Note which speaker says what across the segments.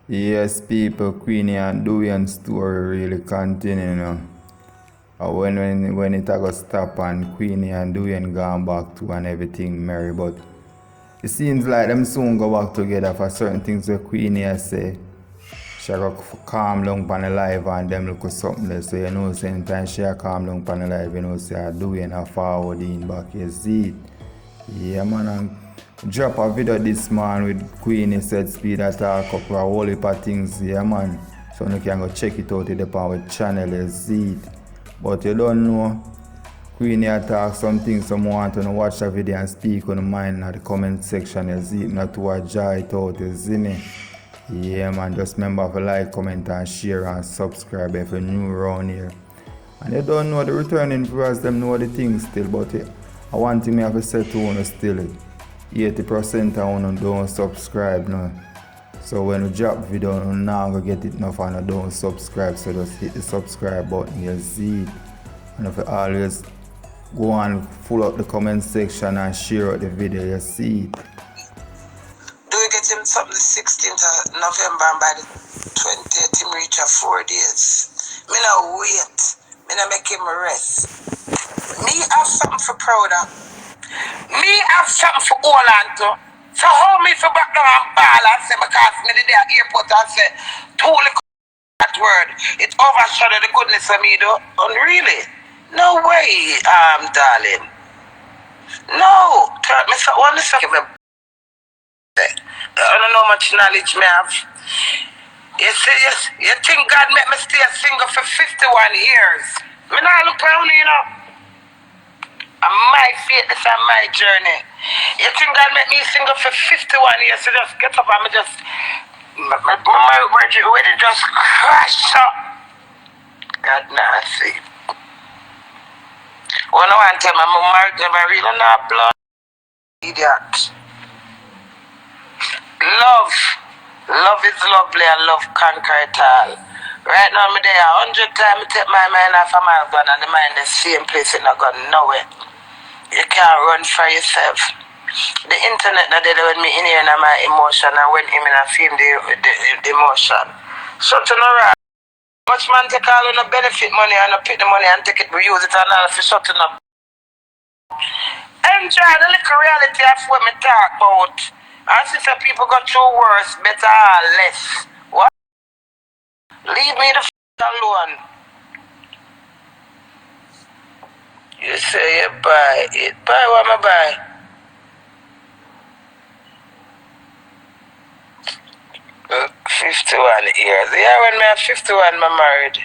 Speaker 1: Yes, people, Queenie and Dewey and story really continue, you know. When it got stop and Queenie and Dewey and gone back to and everything merry, but it seems like them soon go back together for certain things that Queenie has say. She go calm down on the live and them look at something there. So you know, same time she a calm down on the live, you know, say I Dewey and a forward in back, you see it. Yeah, man, and drop a video this man with Queenie said speed attack, a couple of whole heap of things, yeah, man. So you can go check it out in the power channel, you see it. But you don't know, Queenie attack some things, someone want to watch the video and speak on the mind in the comment section, you see it, not to enjoy it out, you see me. Yeah, man, just remember to like, comment, and share, and subscribe if you're new around here. And you don't know the returning viewers, them know the things still, but I want thing me have to say to you still. 80% of you don't subscribe now. So when you drop video, you now go get it enough and you don't subscribe. So just hit the subscribe button, you see it. And if you always go and full up the comment section and share out the video, you see it.
Speaker 2: Do we get him something the 16th of November and by the 20th him reach 4 days? Me no wait. Me no make him rest. Me have something for proud of. Me have something for hold on to. So hold me for back down and ball and say because me the day at airport and say too little that word. It overshadowed the goodness of me though. Unreally. No way, darling. No. Me so only second. I don't know how much knowledge me have. You see, you think God made me stay single for 51 years? Me not look around, you know. And my faith, this is my journey. You think God made me single for 51 years? So just get up and me just, my wedding just crash up. God not see. When I want to tell me I'm married, I'm really not blood. Idiot. Love is lovely and love conquer it all. Right now, I'm there 100 times. I take my mind off of my husband and the mind is the same place. It's not going nowhere. You can't run for yourself. The internet not there when me in here and my emotion and when him in a film the emotion. Something alright. Much man take all on the benefit money and pick the money and take it, we use it and all for something up. Enjoy the little reality of what me talk about. I see some people go through worse, better or less. What? Leave me the alone. You say you buy it. Buy what I buy? Uh, 51 years. Yeah, when me at 51, I married.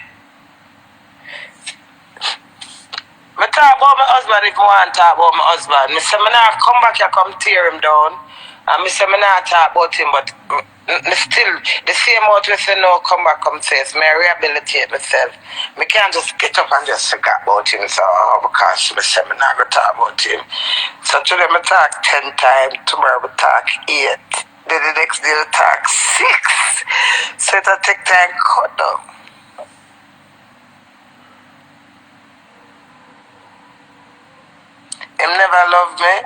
Speaker 2: I talk about my husband if I want to talk about my husband. I say, I not come back here, come tear him down. And I say, I not talk about him, but still, the same out we say, no, come back, come say, it's me rehabilitate myself. I can't just get up and just forget about him. So, because I say, I not going to talk about him. So today I talk 10 times, tomorrow I talk 8. Then the next day I talk 6. So it'll take time to cut down. Him never loved me.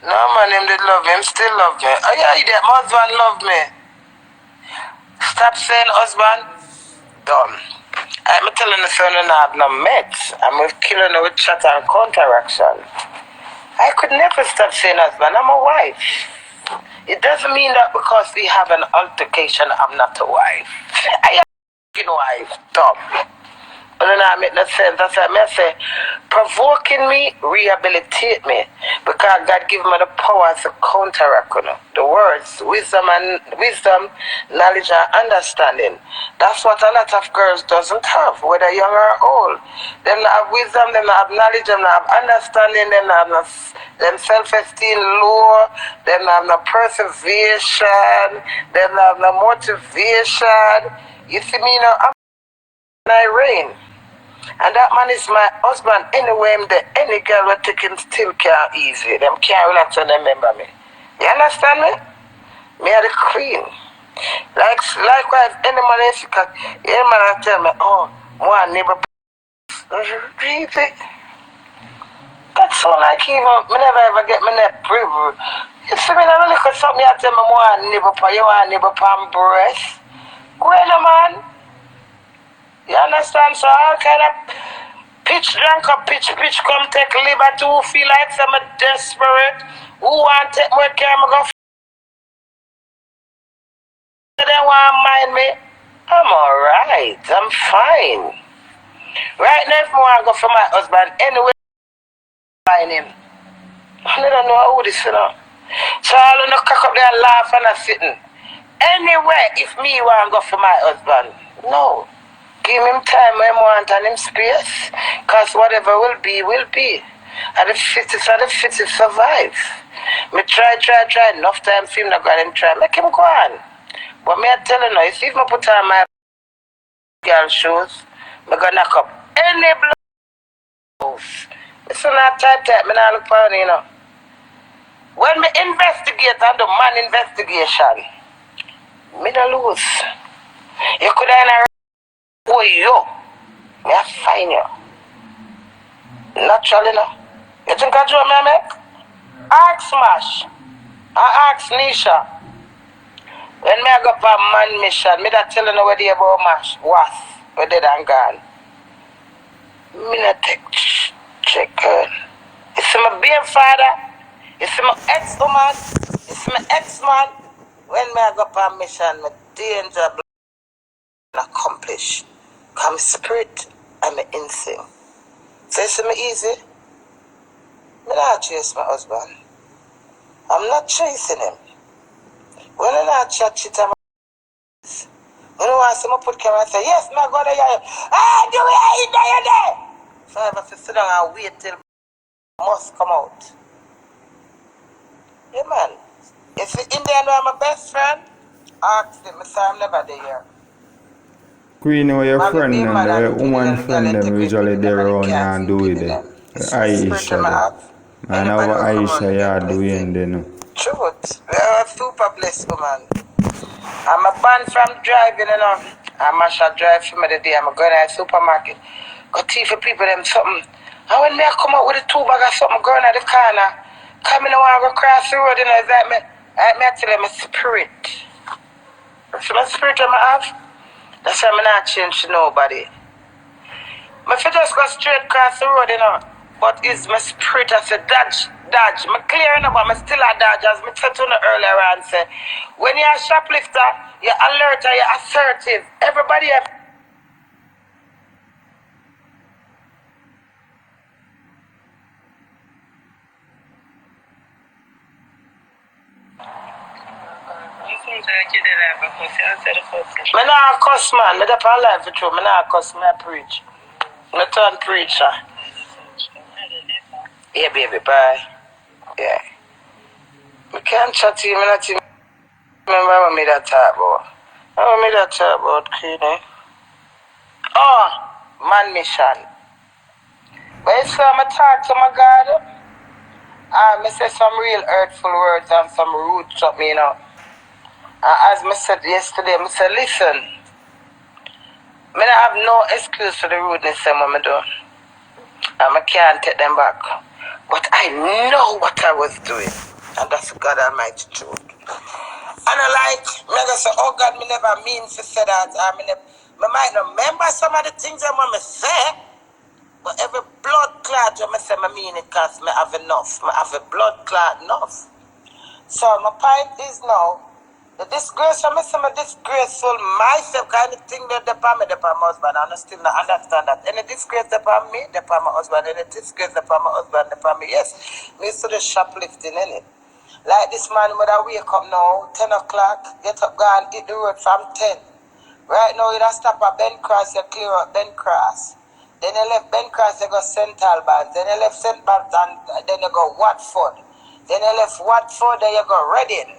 Speaker 2: No man, him did love me. Him still love me. Oh yeah, that my husband love me. Stop saying husband. Done. I'm telling the son and I have no meds. I'm killing her with chat and counteraction. I could never stop saying husband. I'm a wife. It doesn't mean that because we have an altercation, I'm not a wife. I am a wife. Dumb. But then I make no sense. That's why I say, provoking me, rehabilitate me. Because God give me the power to counteract, you know. The words, wisdom, knowledge and understanding. That's what a lot of girls doesn't have, whether young or old. Them not have wisdom, them not have knowledge, them not have understanding, them not have them self-esteem low, them not have no perseveration, them not have no motivation. You see me now, I reign. And that man is my husband. Anyway, any girl will take him still can't easy. Them can't relax and remember me. You understand me? Me are the queen. Likewise, any man else, any man will tell me, oh, one neighbor. Really? That's all like even, me never ever get my neck privilege. You see me, I look at something, I tell me, want nibble pa, you want nibble pa breast. Go in, man. You understand? So all kind of pitch drunk up, pitch come take liberty, who feel like some desperate, who want to take more care, I go they want to mind me. I'm alright, I'm fine. Right now, if I want to go for my husband, anyway, find him. I don't know who this is. So I'll not cock up there and laugh and I'm sitting. Anywhere, if me want to go for my husband, no. Give him time when I want and him space. Because whatever will be, will be. And the fittest survive. Me try. Enough time for him to go and him try. Make him go on. But me I tell you now, if I put on my girl shoes, me gonna knock up any blouse. It's not type, me not look for you know. When me investigate and do man investigation, me no lose. You could have oh you, me I find you. Naturally no. You think I do me make? Ask Smash. I ask Nisha. When me I go for a man mission, me that tell you where they about mash, was, where they done gone. Me not take check her. You see my beer father, you see my ex-woman, you see my ex-man. When me I go for a mission, my danger accomplish. Come spirit and my instinct. So you see me easy? Me not chase my husband. I'm not chasing him. When I not chat shit, I'm when I want to put camera and say, yes, my God, hey, Dewey, you there. So I have to sit down and wait till must come out. Yeah, man. If the Indian were my best friend, ask him, I'm never there.
Speaker 1: Queenie, where your
Speaker 2: My
Speaker 1: friend
Speaker 2: baby
Speaker 1: and
Speaker 2: mother,
Speaker 1: the
Speaker 2: the
Speaker 1: woman
Speaker 2: Trinidad, the girl,
Speaker 1: friend
Speaker 2: they
Speaker 1: them
Speaker 2: take with
Speaker 1: usually
Speaker 2: them,
Speaker 1: there
Speaker 2: and
Speaker 1: around
Speaker 2: they can't
Speaker 1: and
Speaker 2: see
Speaker 1: do
Speaker 2: pin
Speaker 1: with
Speaker 2: in
Speaker 1: it.
Speaker 2: them. It's the spirit
Speaker 1: Aisha
Speaker 2: them I
Speaker 1: there.
Speaker 2: have.
Speaker 1: Man,
Speaker 2: Anybody
Speaker 1: our
Speaker 2: will come on
Speaker 1: Aisha
Speaker 2: me, they're
Speaker 1: yeah
Speaker 2: blessed.
Speaker 1: doing they know.
Speaker 2: Truth. We are a super blessed woman. I'm a band from driving, you know. I'm a shot drive for me the day. I'm going to the supermarket. Go tea for people them something. And when me I come out with a 2 bag of something going at the corner, coming and want to go cross the road, you know, is that me I tell them a spirit. So my spirit I have, that's why I'm not change to nobody. My feet just go straight across the road, you know. But it's my spirit as a dodge. Me clear enough, but I'm still a dodge. As me said to you earlier and say, when you're a shoplifter, you're alert and you're assertive. Everybody have me not cuss man, me depend on life for true. Me not cuss, me I preach. Me turn preacher. Yeah, baby, bye. Yeah. Me can't chat to you, me not even remember what me that talk about. What me that talk about, Queenie? Oh, man mission. But you see, I talk to my God. I say some real hurtful words and some rude stuff, you know. As I said yesterday, I said, listen, I don't have no excuse for the rudeness that I do. And I can't take them back. But I know what I was doing. And that's God Almighty truth. And I I say, oh God, me never mean to say that. I might not remember some of the things I want to say. But every blood clot, I say I mean it because I have enough. I have a blood clot enough. So my point is now, the disgrace, I say my disgraceful myself, kind of thing that upon me, upon my husband. I still not understand that. Any disgrace upon me, upon my husband. Any disgrace upon my husband, upon me. Yes, me used to the shoplifting, innit? Like this man would I wake up now, 10 o'clock, get up, go and hit the road from 10. Right now, you don't stop at Ben Cross, you clear up Ben Cross. Then you left Ben Cross, you go St. Albans. Then you left St. Albans, and then you go Watford. Then you left Watford, then you go Reading.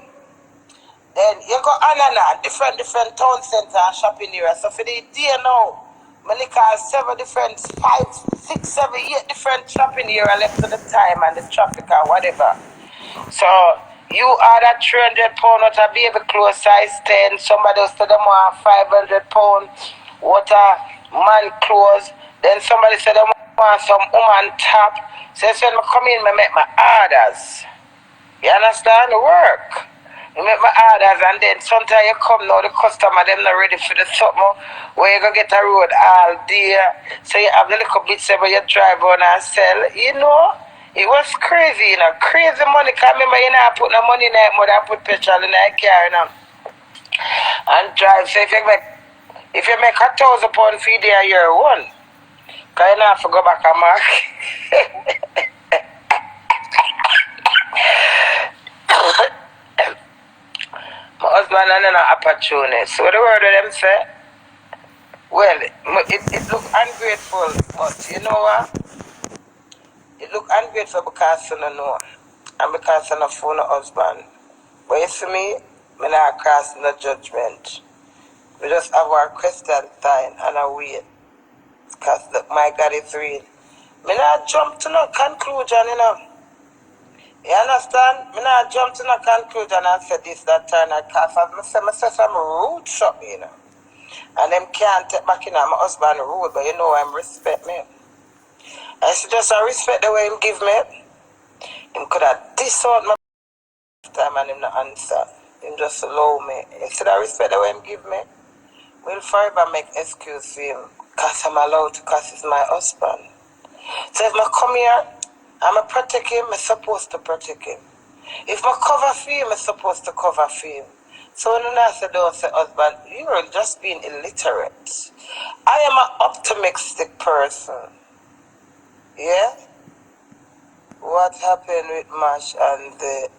Speaker 2: Then you go on, different town center and shopping areas. So for the day now, I call 7 different, 5, 6, 7, 8 different shopping areas left to the time and the traffic or whatever. So you are that 300 pound what a baby clothes size 10, somebody else said them want 500 pound what a man clothes, then somebody said them want some woman top. So when I come in, I make my orders. You understand? Work. You make my orders and then sometimes you come now, the customer, them not ready for the something where you go get a road all day. So you have the little bits where you drive on and sell. You know, it was crazy, crazy money. Cause remember, you know, I put no money in that mother, I put petrol in that car, and drive. So if you make £1,000 for the year one, cause you not have to go back and mark. My husband and an opportunity. So the word of them say, well, it look ungrateful, but you know what? It look ungrateful because I don't know. And because I don't phone a husband. But you see me not cross no judgment. We just have our question time and I wait. Because look, my God is real. Me not jump to no conclusion, You understand? Me not jump to no conclusion and say this, that, time. Because I say some rude something, And them can't take back in my husband rude, but I'm respect me. I say just I respect the way him give me. Him could have disowned my time and him not answer. Him just allow me. Instead I respect the way him give me, will forever make excuse for him. Because I'm allowed to, because he's my husband. So if I come here, I'm a protect him, I'm supposed to protect him. If I cover for him, I'm supposed to cover for him. So when I say don't say husband, you're just being illiterate. I am an optimistic person. Yeah? What happened with Mash and the